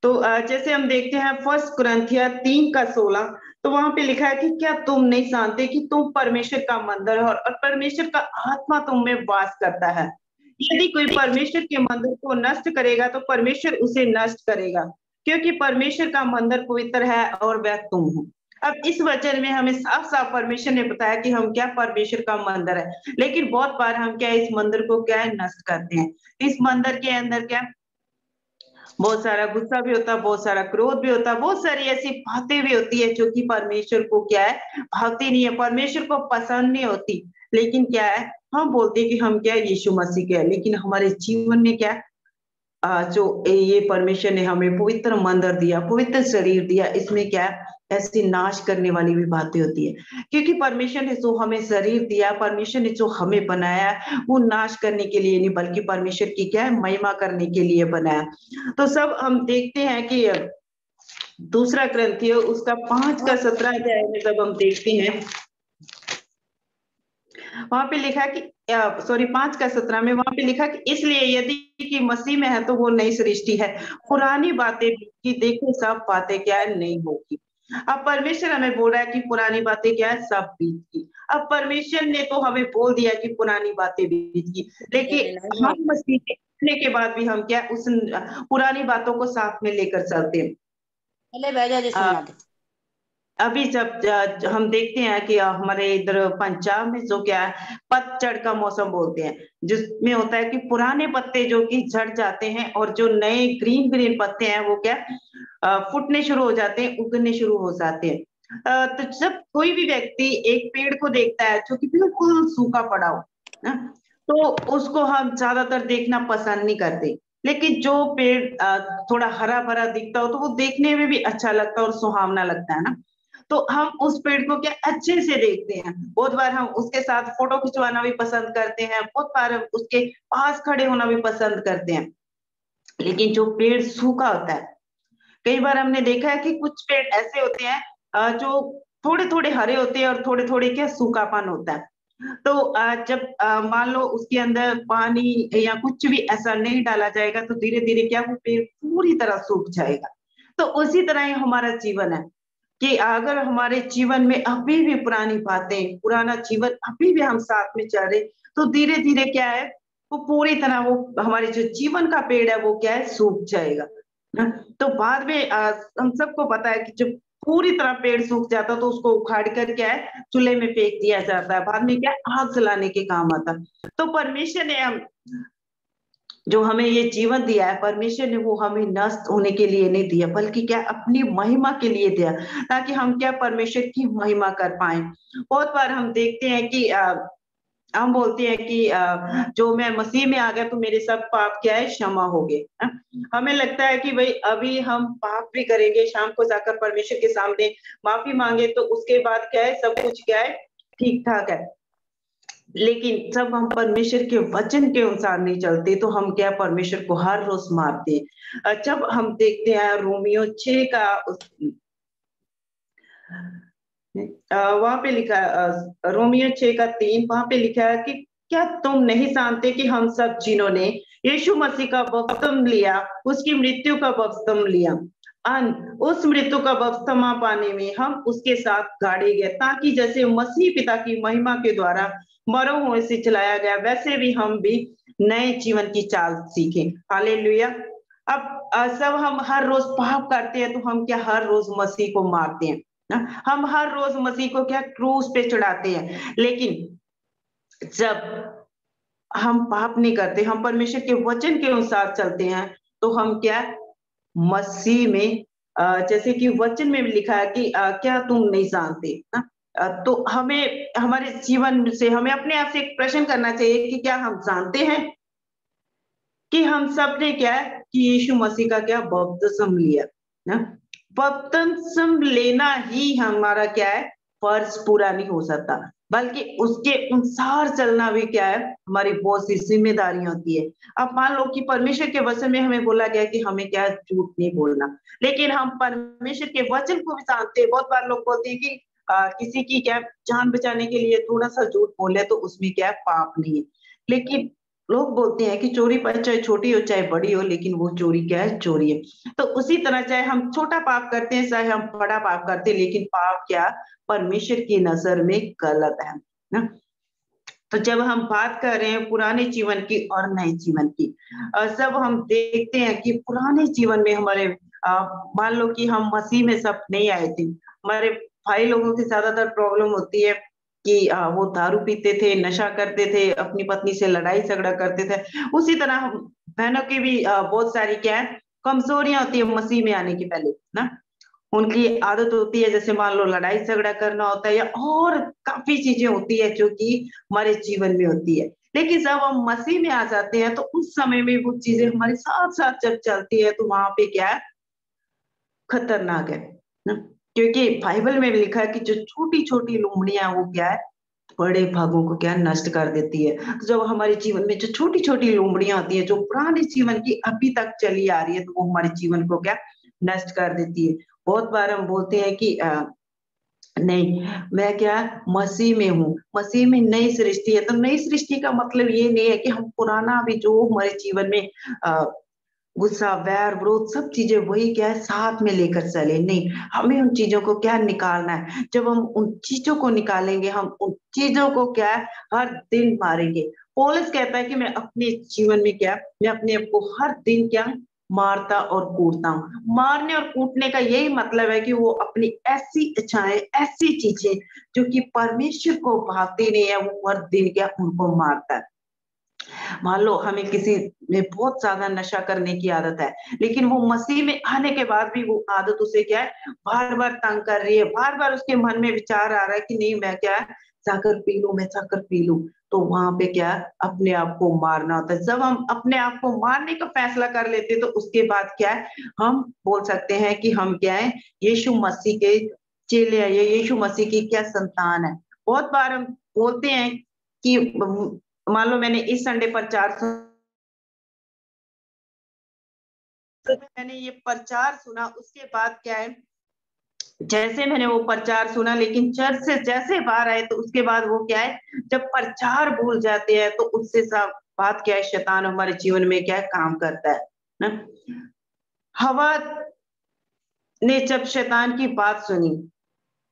तो जैसे हम देखते हैं फर्स्ट कुरिन्थियन 3:16, तो वहां पे लिखा है कि क्या तुम नहीं जानते कि तुम परमेश्वर का मंदिर हो और परमेश्वर का आत्मा तुम में वास करता है। यदि कोई परमेश्वर के मंदिर को नष्ट करेगा तो परमेश्वर उसे नष्ट करेगा, क्योंकि परमेश्वर का मंदिर पवित्र है और वह तुम हो। अब इस वचन में हमें साफ साफ परमेश्वर ने बताया कि हम क्या परमेश्वर का मंदिर है। लेकिन बहुत बार हम क्या इस मंदिर को क्या है नष्ट करते हैं। इस मंदिर के अंदर क्या बहुत सारा गुस्सा भी होता है, बहुत सारा क्रोध भी होता है, बहुत सारी ऐसी बातें भी होती है जो कि परमेश्वर को क्या है भावती नहीं है, परमेश्वर को पसंद नहीं होती। लेकिन क्या है हम बोलते हैं कि हम क्या यीशु मसीह के हैं, लेकिन हमारे जीवन में क्या जो ये परमेश्वर ने हमें पवित्र मंदिर दिया, पवित्र शरीर दिया, इसमें क्या ऐसी नाश करने वाली भी बातें होती है। क्योंकि परमेश्वर ने जो हमें शरीर दिया, परमेश्वर ने जो हमें बनाया, वो नाश करने के लिए नहीं बल्कि परमेश्वर की क्या है महिमा करने के लिए बनाया। तो सब हम देखते हैं कि दूसरा कुरिन्थियन उसका 5:17 अध्याय में जब हम देखते हैं, वहां पे लिखा कि 5:17 में वहां पे लिखा कि इसलिए यदि कि मसीह में है तो वो नई सृष्टि है, पुरानी बातें की देखो सब बातें क्या है नहीं होगी। अब परमेश्वर हमें बोल रहा है कि पुरानी बातें क्या है सब बीत गई। अब परमेश्वर ने तो हमें बोल दिया कि पुरानी बातें बीत गई, लेकिन हम मसीह के आने के बाद भी हम क्या उस पुरानी बातों को साथ में लेकर चलते हैं। अभी जब हम देखते हैं कि हमारे इधर पंजाब में जो क्या है पतझड़ का मौसम बोलते हैं, जिसमें होता है कि पुराने पत्ते जो कि झड़ जाते हैं और जो नए ग्रीन ग्रीन पत्ते हैं वो क्या फूटने शुरू हो जाते हैं, उगने शुरू हो जाते हैं। तो जब कोई भी व्यक्ति एक पेड़ को देखता है जो कि बिल्कुल सूखा पड़ा हो ना, तो उसको हम ज्यादातर देखना पसंद नहीं करते। लेकिन जो पेड़ थोड़ा हरा भरा दिखता हो तो वो देखने में भी अच्छा लगता है और सुहावना लगता है ना। तो हम उस पेड़ को क्या अच्छे से देखते हैं, बहुत बार हम उसके साथ फोटो खिंचवाना भी पसंद करते हैं, बहुत बार हम उसके पास खड़े होना भी पसंद करते हैं। लेकिन जो पेड़ सूखा होता है, कई बार हमने देखा है कि कुछ पेड़ ऐसे होते हैं जो थोड़े थोड़े हरे होते हैं और थोड़े थोड़े क्या सूखापन होता है। तो जब मान लो उसके अंदर पानी या कुछ भी ऐसा नहीं डाला जाएगा तो धीरे धीरे क्या वो पेड़ पूरी तरह सूख जाएगा। तो उसी तरह ही हमारा जीवन है कि अगर हमारे जीवन में अभी भी पुरानी बातें, पुराना जीवन अभी भी हम साथ में चल रहे, तो धीरे धीरे क्या है वो पूरी तरह वो हमारे जो जीवन का पेड़ है वो क्या है सूख जाएगा। तो बाद में हम सबको पता है कि जब पूरी तरह पेड़ सूख जाता तो उसको उखाड़ कर क्या है चूल्हे में फेंक दिया जाता है, बाद में क्या आग जलाने के काम आता। तो परमेश्वर ने हम जो हमें ये जीवन दिया है, परमेश्वर ने वो हमें नष्ट होने के लिए नहीं दिया बल्कि क्या अपनी महिमा के लिए दिया, ताकि हम क्या परमेश्वर की महिमा कर पाए। बहुत बार हम देखते हैं कि हम बोलते हैं कि जो मैं मसीह में आ गया तो मेरे सब पाप क्या है, क्षमा हो गए। हमें लगता है कि भाई अभी हम पाप भी करेंगे, शाम को जाकर परमेश्वर के सामने माफी मांगे तो उसके बाद क्या है, सब कुछ क्या है, ठीक ठाक है। लेकिन जब हम परमेश्वर के वचन के अनुसार नहीं चलते तो हम क्या, परमेश्वर को हर रोज मारते हैं। जब हम देखते हैं रोमियो 6 का वहां पे लिखा रोमियो 6 का 3, वहां पे लिखा है कि क्या तुम नहीं जानते कि हम सब जिन्होंने यीशु मसीह का बपतिस्मा लिया, उसकी मृत्यु का बपतिस्मा लिया, उस मृत्यु का बपतिस्मा पाने में हम उसके साथ गाड़े गए, ताकि जैसे मसीह पिता की महिमा के द्वारा मरो हुए से चलाया गया, वैसे भी हम भी नए जीवन की चाल सीखें। हालेलुया। अब सब हम हर रोज पाप करते हैं तो हम क्या हर रोज मसीह को मारते हैं ना, हम हर रोज मसीह को क्या क्रूस पे चढ़ाते हैं। लेकिन जब हम पाप नहीं करते, हम परमेश्वर के वचन के अनुसार चलते हैं, तो हम क्या मसीह में जैसे कि वचन में भी लिखा है कि क्या तुम नहीं जानते ना, तो हमें हमारे जीवन से हमें अपने आप से एक प्रश्न करना चाहिए कि क्या हम जानते हैं कि हम सब ने क्या है कि यीशु मसीह का क्या बपतिस्मा लिया ना। बपतिस्मा लेना ही हमारा क्या है, फर्ज पूरा नहीं हो सकता, बल्कि उसके अनुसार चलना भी क्या है, हमारी बहुत सी जिम्मेदारी होती है। अब मान लो कि परमेश्वर के वचन में हमें बोला गया कि हमें क्या झूठ नहीं बोलना, लेकिन हम परमेश्वर के वचन को भी जानते हैं। बहुत बार लोग बोलते हैं कि किसी की क्या जान बचाने के लिए थोड़ा सा झूठ बोले तो उसमें क्या पाप नहीं है। लेकिन लोग बोलते हैं कि चोरी पर चाहे छोटी हो चाहे बड़ी हो, लेकिन वो चोरी क्या है, चोरी है। तो उसी तरह चाहे हम छोटा पाप करते हैं चाहे हम बड़ा पाप करते हैं, लेकिन पाप क्या परमेश्वर की नजर में गलत है ना। तो जब हम बात कर रहे हैं पुराने जीवन की और नए जीवन की, सब हम देखते हैं कि पुराने जीवन में हमारे मान लो कि हम मसीह में सब नहीं आए थे, हमारे भाई लोगों की ज्यादातर प्रॉब्लम होती है कि वो दारू पीते थे, नशा करते थे, अपनी पत्नी से लड़ाई झगड़ा करते थे। उसी तरह बहनों की भी बहुत सारी क्या है कमजोरियां होती है मसीह में आने के पहले ना। उनकी आदत होती है जैसे मान लो लड़ाई झगड़ा करना होता है, या और काफी चीजें होती है जो कि हमारे जीवन में होती है। लेकिन जब हम मसीह में आ जाते हैं तो उस समय में वो चीजें हमारे साथ साथ जब चलती है तो वहां पे क्या है, खतरनाक है ना। क्योंकि बाइबल में भी लिखा है कि जो छोटी छोटी लोमड़ियां वो क्या है, बड़े भागों को क्या नष्ट कर देती है। तो जब हमारे जीवन में जो छोटी छोटी लोमड़ियां होती है जो पुराने जीवन की अभी तक चली आ रही है, तो वो हमारे जीवन को क्या नष्ट कर देती है। बहुत बार हम बोलते हैं कि नहीं मैं क्या मसीह में हूँ, मसीह में नई सृष्टि है। तो नई सृष्टि का मतलब ये नहीं है कि हम पुराना भी जो हमारे जीवन में गुस्सा वैर विरोध सब चीजें वही क्या है साथ में लेकर चले, नहीं हमें उन चीजों को क्या निकालना है। जब हम उन चीजों को निकालेंगे, हम उन चीजों को क्या है हर दिन मारेंगे। पौलुस कहता है कि मैं अपने जीवन में क्या, मैं अपने आप को हर दिन क्या मारता और कूटता हूँ। मारने और कूटने का यही मतलब है कि वो अपनी ऐसी इच्छाएं, ऐसी चीजें जो कि परमेश्वर को भाती नहीं है, वो हर दिन क्या उनको मारता है। मान लो हमें किसी में बहुत ज्यादा नशा करने की आदत है, लेकिन वो मसीह में आने के बाद भी वो आदत उसे क्या है बार बार तंग कर रही है, बार बार उसके मन में विचार आ रहा है कि नहीं मैं क्या जाकर पी लूं, मैं जाकर पी लूं। तो वहां पे क्या अपने आप को मारना होता है। जब हम अपने आप को मारने का फैसला कर लेते हैं तो उसके बाद क्या है हम बोल सकते हैं कि हम क्या है यीशु मसीह के चेले हैं, ये यीशु मसीह की क्या संतान है। बहुत बार हम बोलते हैं कि मान लो मैंने इस संडे प्रचार मैंने ये प्रचार सुना, उसके बाद क्या है जैसे मैंने वो प्रचार सुना, लेकिन चर्च से जैसे बाहर आए तो उसके बाद वो क्या है जब प्रचार भूल जाते हैं तो उससे सब बात क्या है शैतान हमारे जीवन में क्या है काम करता है ना। हवा ने जब शैतान की बात सुनी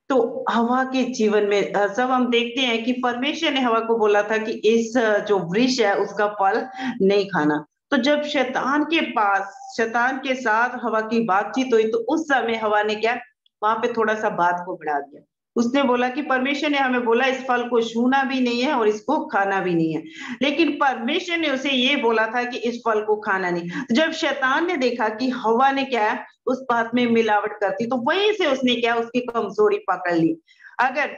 तो हवा के जीवन में सब हम देखते हैं कि परमेश्वर ने हवा को बोला था कि इस जो वृक्ष है उसका फल नहीं खाना। तो जब शैतान के पास शैतान के साथ हवा की बातचीत हुई तो उस समय हवा ने क्या वहां पे थोड़ा सा बात को बढ़ा दिया। उसने बोला कि परमेश्वर ने हमें बोला इस फल को छूना भी नहीं है और इसको खाना भी नहीं है, लेकिन परमेश्वर ने उसे ये बोला था कि इस फल को खाना नहीं। जब शैतान ने देखा कि हवा ने क्या है उस बात में मिलावट करती, तो वहीं से उसने क्या उसकी कमजोरी पकड़ ली। अगर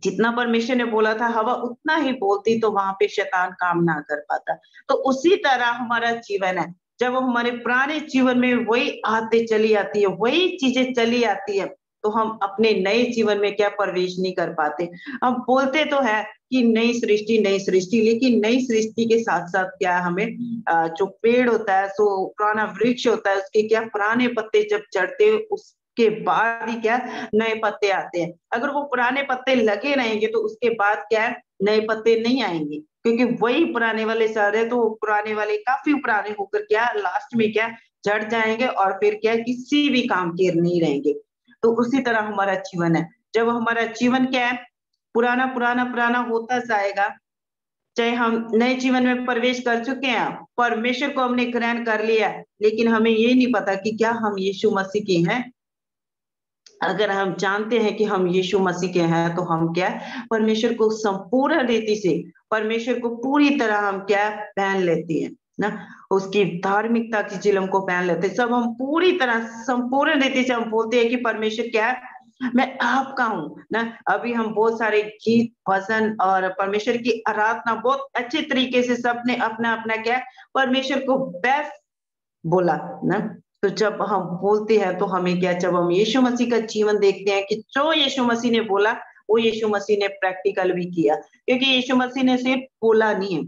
जितना परमेश्वर ने बोला था हवा उतना ही बोलती, तो वहां पे शैतान काम ना कर पाता। तो उसी तरह हमारा जीवन है, जब हमारे पुराने जीवन में वही आदतें चली आती है, वही चीजें चली आती है, तो हम अपने नए जीवन में क्या प्रवेश नहीं कर पाते। हम बोलते तो है कि नई सृष्टि, लेकिन नई सृष्टि के साथ साथ क्या हमें जो पेड़ होता है, सो पुराना वृक्ष होता है, उसके क्या पुराने पत्ते जब चढ़ते उसके बाद ही क्या नए पत्ते आते हैं। अगर वो पुराने पत्ते लगे रहेंगे तो उसके बाद क्या है नए पत्ते नहीं आएंगे, क्योंकि वही पुराने वाले चल रहे, तो पुराने वाले काफी पुराने होकर क्या लास्ट में क्या झड़ जाएंगे और फिर क्या किसी भी काम के नहीं रहेंगे। तो उसी तरह हमारा जीवन है, जब हमारा जीवन क्या है पुराना पुराना पुराना होता जाएगा, चाहे हम नए जीवन में प्रवेश कर चुके हैं, परमेश्वर को हमने ग्रहण कर लिया, लेकिन हमें ये नहीं पता कि क्या हम यीशु मसीह के हैं। अगर हम जानते हैं कि हम यीशु मसीह के हैं, तो हम क्या परमेश्वर को संपूर्ण रीति से, परमेश्वर को पूरी तरह हम क्या पहन लेते हैं ना, उसकी धार्मिकता की चिलम को पहन लेते हैं। सब हम पूरी तरह संपूर्ण रीति से हम बोलते हैं कि परमेश्वर क्या है, मैं आपका हूँ ना। अभी हम बहुत सारे गीत भजन और परमेश्वर की आराधना बहुत अच्छे तरीके से सबने अपना अपना क्या परमेश्वर को बेस्ट बोला ना। तो जब हम बोलते हैं तो हमें क्या, जब हम यीशु मसीह का जीवन देखते हैं कि जो यीशु मसीह ने बोला वो यीशु मसीह ने प्रैक्टिकल भी किया, क्योंकि यीशु मसीह ने सिर्फ बोला नहीं है।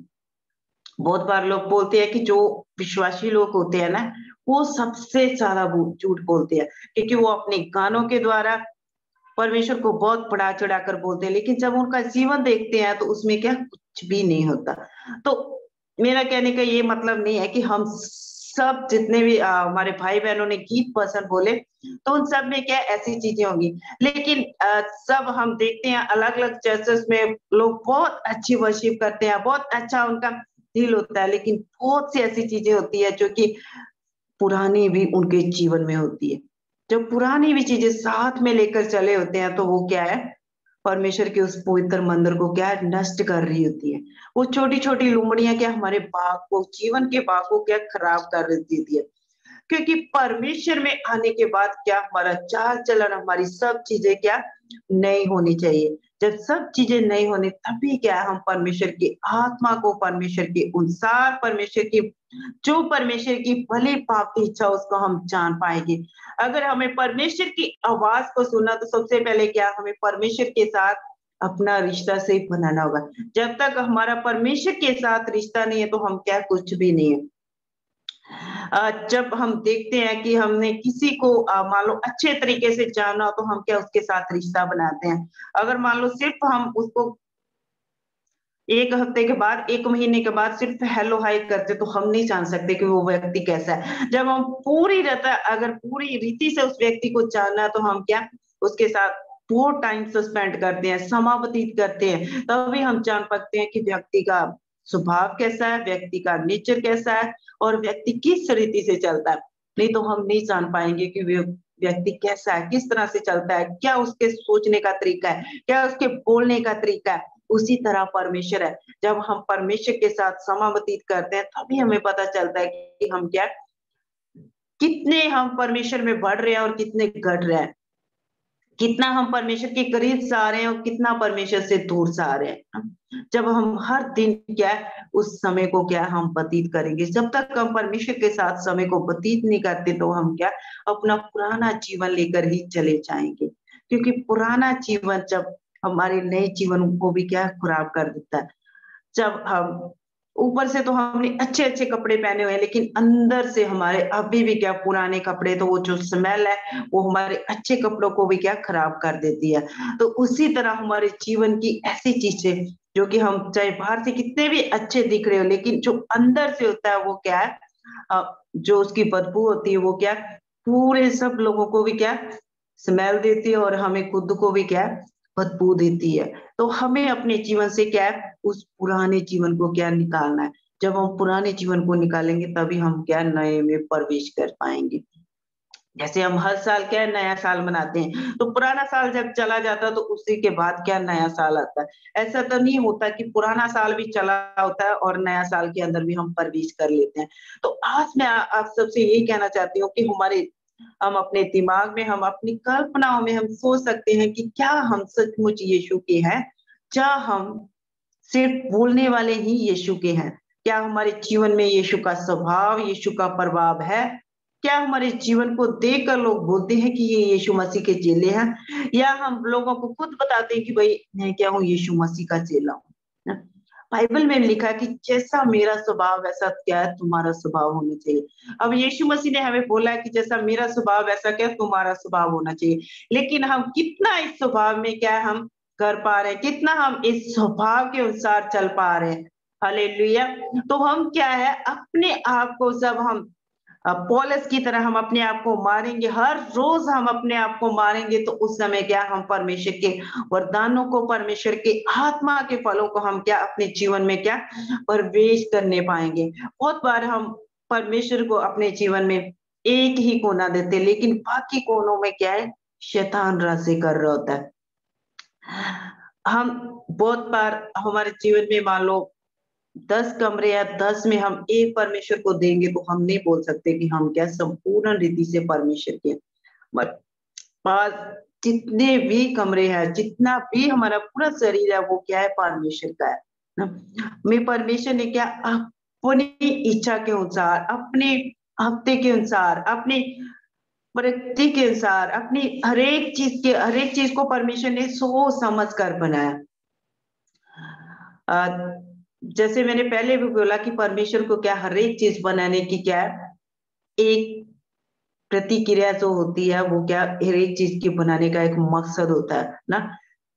बहुत बार लोग बोलते हैं कि जो विश्वासी लोग होते हैं ना, वो सबसे ज्यादा झूठ बोलते हैं, क्योंकि वो अपने गानों के द्वारा परमेश्वर को बहुत बढ़ा चढ़ा कर बोलते हैं, लेकिन जब उनका जीवन देखते हैं तो उसमें क्या कुछ भी नहीं होता। तो मेरा कहने का ये मतलब नहीं है कि हम सब जितने भी हमारे भाई बहनों ने गीत पसंद बोले तो उन सब में क्या ऐसी चीजें होंगी, लेकिन सब हम देखते हैं अलग अलग चर्चेस में लोग बहुत अच्छी वर्शिप करते हैं, बहुत अच्छा उनका दिल होता है, लेकिन बहुत सी ऐसी चीजें होती है जो कि पुरानी भी उनके जीवन में होती है। जब पुरानी भी चीजें साथ में लेकर चले होते हैं तो वो क्या है परमेश्वर के उस पवित्र मंदिर को क्या नष्ट कर रही होती है। वो छोटी छोटी लुमड़ियां क्या हमारे बाग को, जीवन के बाग को क्या खराब कर देती है, क्योंकि परमेश्वर में आने के बाद क्या हमारा चाल चलन, हमारी सब चीजें क्या नई होनी चाहिए। जब सब चीजें नई होनी तभी क्या हम परमेश्वर की आत्मा को, परमेश्वर के अनुसार, परमेश्वर की जो परमेश्वर की भली पाप की इच्छा उसको हम जान पाएंगे। अगर हमें परमेश्वर की आवाज को सुनना तो सबसे पहले क्या हमें परमेश्वर के साथ अपना रिश्ता से बनाना होगा। जब तक हमारा परमेश्वर के साथ रिश्ता नहीं है तो हम क्या कुछ भी नहीं है। जब हम देखते हैं कि हमने किसी को मान लो अच्छे तरीके से जाना हो तो हम क्या उसके साथ रिश्ता बनाते हैं। अगर मान लो सिर्फ हम उसको एक हफ्ते के बाद, एक महीने के बाद सिर्फ हेलो हाय करते तो हम नहीं जान सकते कि वो व्यक्ति कैसा है। जब हम अगर पूरी रीति से उस व्यक्ति को जानना तो हम क्या उसके साथ बहुत टाइम स्पेंड करते हैं, समय व्यतीत करते हैं, तभी हम जान पाते हैं कि व्यक्ति का स्वभाव कैसा है, व्यक्ति का नेचर कैसा है और व्यक्ति किस रीति से चलता है। नहीं तो हम नहीं जान पाएंगे कि व्यक्ति कैसा है, किस तरह से चलता है, क्या उसके सोचने का तरीका है, क्या उसके बोलने का तरीका है। उसी तरह परमेश्वर है, जब हम परमेश्वर के साथ समय व्यतीत करते हैं तभी हमें पता चलता है कि हम क्या कितने हम परमेश्वर में बढ़ रहे हैं और कितने घट रहे हैं, कितना हम परमेश्वर के करीब से आ रहे हैं और कितना परमेश्वर से दूर से आ रहे हैं। जब हम हर दिन क्या उस समय को क्या हम व्यतीत करेंगे, जब तक हम परमेश्वर के साथ समय को व्यतीत नहीं करते तो हम क्या अपना पुराना जीवन लेकर ही चले जाएंगे, क्योंकि पुराना जीवन जब हमारे नए जीवन को भी क्या खराब कर देता है। जब हम ऊपर से तो हमने अच्छे अच्छे कपड़े पहने हुए हैं, लेकिन अंदर से हमारे अभी भी क्या पुराने कपड़े, तो वो जो स्मेल है वो हमारे अच्छे कपड़ों को भी क्या खराब कर देती है। तो उसी तरह हमारे जीवन की ऐसी चीजें जो कि हम चाहे बाहर से कितने भी अच्छे दिख रहे हो, लेकिन जो अंदर से होता है वो क्या है जो उसकी बदबू होती है वो क्या पूरे सब लोगों को भी क्या स्मेल देती है और हमें खुद को भी क्या बदबू देती है। तो हमें अपने जीवन से क्या है उस पुराने जीवन को क्या निकालना है। जब हम पुराने जीवन को निकालेंगे तभी हम क्या नए में प्रवेश कर पाएंगे। जैसे हम हर साल क्या नया साल मनाते हैं, तो पुराना साल जब चला जाता है तो उसी के बाद क्या नया साल आता है। ऐसा तो नहीं होता कि पुराना साल भी चला होता है और नया साल के अंदर भी हम प्रवेश कर लेते हैं। तो आज मैं आप सबसे यही कहना चाहती हूँ कि हमारे हम अपने दिमाग में, हम अपनी कल्पनाओं में हम सोच सकते हैं कि क्या हम सचमुच यीशु के हैं, क्या हम सिर्फ बोलने वाले ही यीशु के हैं, क्या हमारे जीवन में यीशु का स्वभाव, यीशु का प्रभाव है, क्या हमारे जीवन को देखकर लोग बोलते हैं कि ये यीशु मसीह के चेले हैं, या हम लोगों को खुद बताते हैं कि भाई मैं क्या हूँ, यीशु मसीह का चेला हूँ। बाइबल में लिखा है कि जैसा मेरा स्वभाव वैसा क्या है तुम्हारा स्वभाव होना चाहिए। अब यीशु मसीह ने हमें बोला है कि जैसा मेरा स्वभाव वैसा क्या तुम्हारा स्वभाव होना चाहिए, लेकिन हम कितना इस स्वभाव में क्या हम कर पा रहे हैं, कितना हम इस स्वभाव के अनुसार चल पा रहे हैं। हालेलुया। तो हम क्या है, अपने आप को जब हम पौलुस की तरह हम अपने आप को मारेंगे, हर रोज हम अपने आप को मारेंगे, तो उस समय क्या हम परमेश्वर के वरदानों को, परमेश्वर के आत्मा के फलों को हम क्या अपने जीवन में क्या प्रवेश करने पाएंगे। बहुत बार हम परमेश्वर को अपने जीवन में एक ही कोना देते, लेकिन बाकी कोनों में क्या है, शैतान राज कर रहा होता है। हम बहुत बार हमारे जीवन में मान लो 10 कमरे या 10 में हम एक परमेश्वर को देंगे, तो हम नहीं बोल सकते कि हम क्या संपूर्ण रीति से परमेश्वर के पास जितने भी कमरे हैं, जितना भी हमारा पूरा शरीर है, वो क्या है, परमेश्वर का है ना। मैं परमेश्वर ने क्या अपनी इच्छा के अनुसार, अपने हफ्ते के अनुसार, अपनी प्रकृति के अनुसार, अपनी हर एक चीज को परमेश्वर ने सोच समझ कर बनाया। जैसे मैंने पहले भी बोला कि परमेश्वर को क्या हर एक चीज बनाने की क्या एक प्रतिक्रिया जो होती है, वो क्या हर एक चीज की बनाने का एक मकसद होता है ना।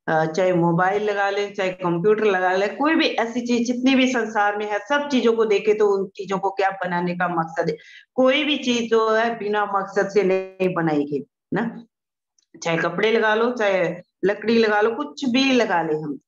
चाहे मोबाइल लगा ले, चाहे कंप्यूटर लगा ले, कोई भी ऐसी चीज जितनी भी संसार में है, सब चीजों को देखे तो उन चीजों को क्या बनाने का मकसद है। कोई भी चीज जो है बिना मकसद से नहीं बनाई गई ना। चाहे कपड़े लगा लो, चाहे लकड़ी लगा लो, कुछ भी लगा ले हम,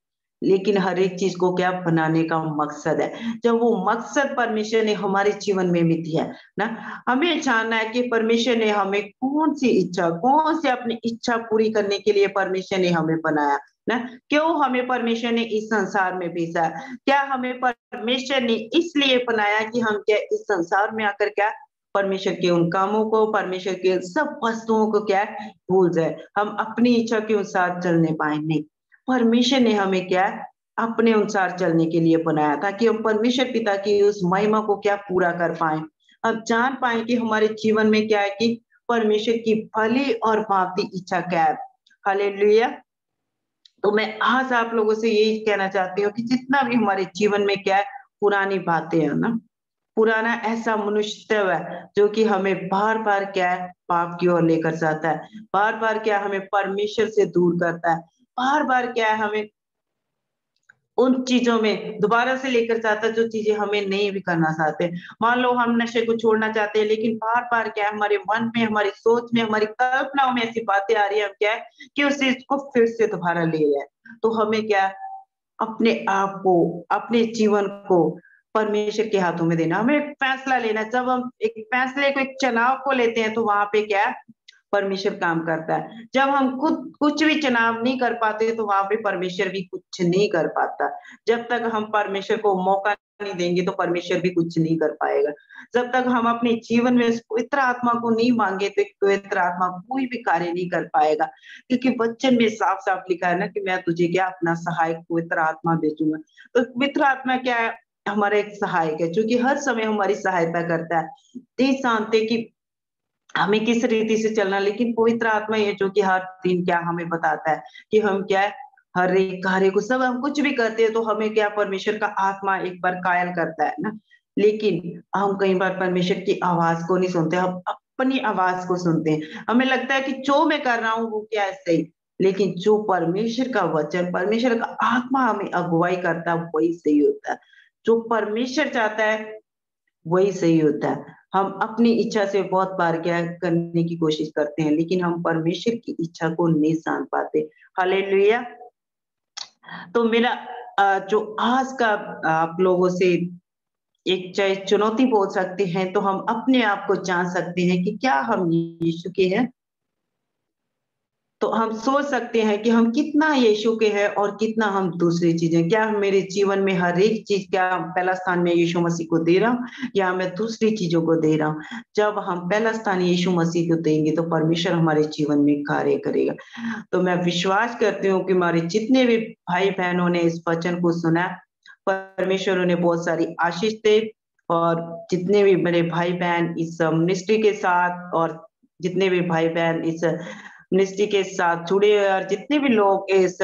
लेकिन हर एक चीज को क्या बनाने का मकसद है। जब वो मकसद परमेश्वर ने हमारे जीवन में भी दिया ना, हमें जानना है कि परमेश्वर ने हमें कौन सी अपनी इच्छा पूरी करने के लिए परमेश्वर ने हमें बनाया ना। क्यों हमें परमेश्वर ने इस संसार में भेजा, क्या हमें परमेश्वर ने इसलिए बनाया कि हम क्या इस संसार में आकर क्या परमेश्वर के उन कामों को, परमेश्वर के सब वस्तुओं को क्या भूल जाए, हम अपनी इच्छा के अनुसार चलने पाए। नहीं, परमेश्वर ने हमें क्या अपने अनुसार चलने के लिए बनाया, ताकि हम परमेश्वर पिता की उस महिमा को क्या पूरा कर पाए। अब जान पाए कि हमारे जीवन में क्या है कि परमेश्वर की भली और भांति इच्छा क्या है। हालेलुया। तो मैं आज आप लोगों से यही कहना चाहती हूँ कि जितना भी हमारे जीवन में क्या है पुरानी बातें है ना, पुराना ऐसा मनुष्यत्व है जो कि हमें बार बार क्या है पाप की ओर लेकर जाता है, बार बार क्या हमें परमेश्वर से दूर करता है, बार बार क्या है हमें उन चीजों में दोबारा से लेकर जाता है जो चीजें हमें नहीं भी करना चाहते। मान लो हम नशे को छोड़ना चाहते हैं, लेकिन बार बार क्या हमारे मन में, हमारी सोच में, हमारी कल्पनाओं में ऐसी बातें आ रही है, हम क्या है कि उस चीज को फिर से दोबारा ले रहे हैं। तो हमें क्या अपने आप को, अपने जीवन को परमेश्वर के हाथों में देना, हमें फैसला लेना। जब हम एक फैसले को, एक चुनाव को लेते हैं, तो वहां पे क्या परमेश्वर काम करता है। जब हम खुद कुछ भी चुनाव नहीं कर पाते, तो वहां पे परमेश्वर भी कुछ नहीं कर पाता। जब तक हम परमेश्वर को मौका नहीं देंगे, तो परमेश्वर भी कुछ नहीं कर पाएगा। जब तक हम अपने जीवन में पवित्र आत्मा को नहीं मांगे, तो पवित्र आत्मा कोई भी कार्य नहीं कर पाएगा। क्योंकि वचन में साफ साफ लिखा है ना कि मैं तुझे क्या अपना सहायक पवित्र आत्मा भेजूंगा। तो पवित्र आत्मा क्या है, हमारा एक सहायक है, जो कि हर समय हमारी सहायता करता है। नहीं जानते कि हमें किस रीति से चलना, लेकिन पवित्र आत्मा ये जो कि हर दिन क्या हमें बताता है कि हम क्या है हर एक कार्य को, सब हम कुछ भी करते हैं तो हमें क्या परमेश्वर का आत्मा एक बार कायल करता है ना। लेकिन हम कई बार परमेश्वर की आवाज को नहीं सुनते, हम अपनी आवाज को सुनते हैं। हमें लगता है कि जो मैं कर रहा हूँ वो क्या है सही, लेकिन जो परमेश्वर का वचन, परमेश्वर का आत्मा हमें अगुवाई करता है, वही सही होता है। जो परमेश्वर चाहता है वही सही होता है। हम अपनी इच्छा से बहुत बार क्या करने की कोशिश करते हैं, लेकिन हम परमेश्वर की इच्छा को नहीं जान पाते। हालेलुया। तो मेरा जो आज का आप लोगों से एक चाहे चुनौती बोल सकते हैं, तो हम अपने आप को जान सकते हैं कि क्या हम यीशु के हैं। तो हम सोच सकते हैं कि हम कितना यीशु के हैं और कितना हम दूसरी चीजें, क्या मेरे जीवन में हर एक चीज क्या पहला स्थान में यीशु मसीह को दे रहा हूँ या मैं दूसरी चीजों को दे रहा हूँ। जब हम पहला स्थान यीशु मसीह को देंगे तो परमेश्वर हमारे जीवन में कार्य करेगा। तो मैं विश्वास करती हूँ कि हमारे जितने भी भाई बहनों ने इस वचन को सुना, परमेश्वर उन्हें बहुत सारी आशीष दे, और जितने भी मेरे भाई बहन इस मिनिस्ट्री के साथ और जितने भी भाई बहन इस मिनिस्ट्री के साथ जुड़े हुए और जितने भी लोग इस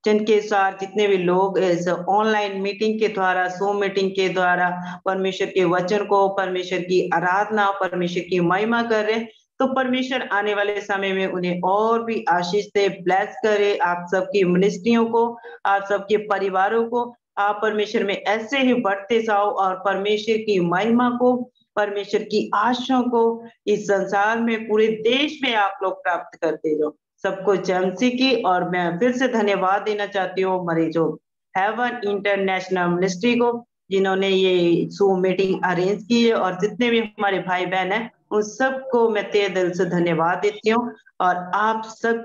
जिनके साथ जितने भी लोग इस ऑनलाइन मीटिंग के द्वारा ज़ूम मीटिंग के द्वारा परमेश्वर के वचन को, परमेश्वर की आराधना, परमेश्वर की महिमा कर रहे हैं, तो परमेश्वर आने वाले समय में उन्हें और भी आशीष दे, ब्लेस करे आप सबकी मिनिस्ट्रियों को, आप सबके परिवारों को। आप परमेश्वर में ऐसे ही बढ़ते जाओ और परमेश्वर की महिमा को, परमेश्वर की आशाओं को इस संसार में पूरे देश में आप लोग प्राप्त करते रहो। सबको जमसी की, और मैं फिर से धन्यवाद देना चाहती हूँ हमारे जो हेवन इंटरनेशनल मिनिस्ट्री को, जिन्होंने ये ज़ूम मीटिंग अरेंज की है, और जितने भी हमारे भाई बहन हैं उन सबको मैं तहे दिल से धन्यवाद देती हूँ। और आप सब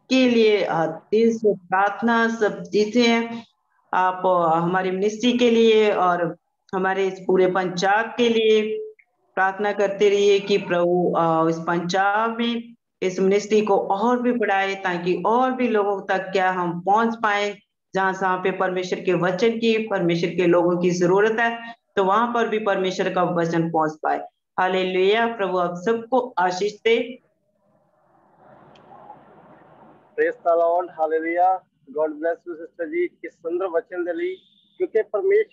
के लिए दिल से प्रार्थना सब चीजें हैं, आप हमारी मिनिस्ट्री के लिए और हमारे इस पूरे पंजाब के लिए प्रार्थना करते रहिए कि प्रभु इस पंजाब में इस मिनिस्ट्री को और भी बढ़ाए, ताकि और भी लोगों तक क्या हम पहुंच पाए, जहां पे परमेश्वर के वचन की, परमेश्वर के लोगों की जरूरत है, तो वहां पर भी परमेश्वर का वचन पहुंच पाए। हालेलुया। प्रभु आप सबको आशीष दे। Praise the lord, hallelujah. God bless you sister ji इस सुंदर वचन दे ਲਈ, क्योंकि परमेश्वर